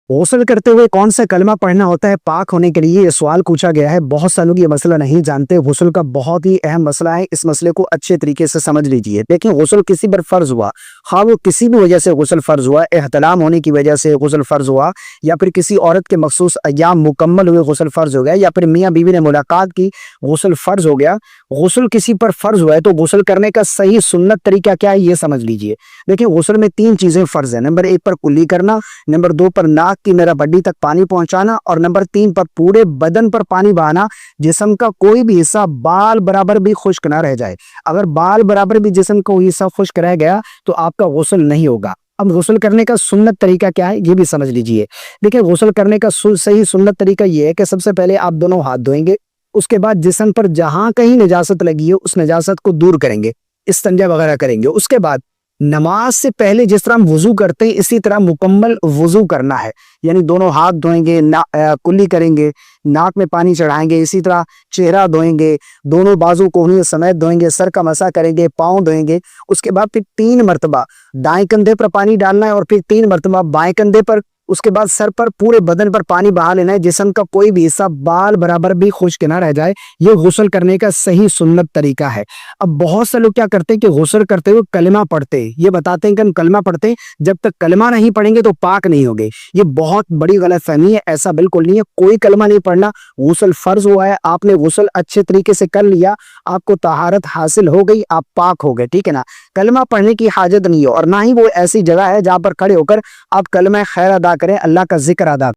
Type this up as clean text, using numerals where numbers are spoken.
غسل کرتے ہوئے کون سا کلمہ پڑھنا ہوتا ہے پاک ہونے کے لیے؟ یہ سوال پوچھا گیا ہے۔ بہت سے لوگ یہ مسئلہ نہیں جانتے۔ غسل کا بہت ہی اہم مسئلہ ہے، اس مسئلے کو اچھے طریقے سے سمجھ لیجئے۔ دیکھیں، غسل کسی پر فرض ہوا، خواہ وہ کسی بھی وجہ سے غسل فرض ہوا، احتلام ہونے کی وجہ سے غسل فرض ہوا، یا پھر کسی عورت کے مخصوص ایام مکمل ہوئے غسل فرض ہو گیا، یا پھر میاں بیوی نے ملاقات کی غسل فرض ہو گیا۔ غسل کسی پر فرض ہوا ہے تو غسل کرنے کا صحیح سنت طریقہ کیا ہے یہ سمجھ لیجئے۔ دیکھیں، غسل میں 3 چیزیں فرض ہیں۔ نمبر 1 پر کلی کرنا، نمبر 2 پر ناک کی میرا بڈی تک پانی پہنچانا، اور نمبر 3 پر پورے بدن پر پانی بہانا، جسم کا کوئی بھی حصہ بال برابر بھی خشک نہ رہ جائے۔ اگر بال برابر بھی جسم کا حصہ خشک رہ گیا تو آپ کا غسل نہیں ہوگا۔ اب غسل کرنے کا سنت طریقہ کیا ہے یہ بھی سمجھ لیجئے۔ دیکھیں، غسل کرنے کا صحیح سنت طریقہ یہ ہے کہ سب سے پہلے آپ دونوں ہاتھ دھوئیں گے، اس کے بعد جسم پر جہاں کہیں نجاست لگی ہے اس نجاست کو دور کریں گے، استنجا وغیرہ کریں گے۔ اس کے بعد نماز سے پہلے جس طرح ہم وضو کرتے ہیں اسی طرح مکمل وضو کرنا ہے، یعنی دونوں ہاتھ دھوئیں گے، کلی کریں گے، ناک میں پانی چڑھائیں گے، اسی طرح چہرہ دھوئیں گے، دونوں بازو کوہنی سمیت دھوئیں گے، سر کا مسح کریں گے، پاؤں دھوئیں گے۔ اس کے بعد پھر 3 مرتبہ دائیں کندھے پر پانی ڈالنا ہے، اور پھر 3 مرتبہ بائیں کندھے پر، اس کے بعد سر پر، پورے بدن پر پانی بہا لینا ہے، جسم کا کوئی بھی حصہ بال برابر بھی خشک نہ رہ جائے۔ یہ غسل کرنے کا صحیح سنت طریقہ ہے۔ اب بہت سے لوگ کیا کرتے ہیں کہ غسل کرتے ہوئے کلمہ پڑھتے ہیں، یہ بتاتے ہیں کہ ہم کلمہ پڑھتے ہیں، جب تک کلمہ نہیں پڑھیں گے تو پاک نہیں ہوگے۔ یہ بہت بڑی غلط فہمی ہے، ایسا بالکل نہیں ہے۔ کوئی کلمہ نہیں پڑھنا، غسل فرض ہوا ہے، آپ نے غسل اچھے طریقے سے کر لیا، آپ کو طہارت حاصل ہو گئی، آپ پاک ہو گئے، ٹھیک ہے نا۔ کلمہ پڑھنے کی حاجت نہیں ہے، اور نہ ہی وہ ایسی جگہ ہے جہاں پر کھڑے ہو کر آپ کلمہ خیر ادا کریں، اللہ کا ذکر ادا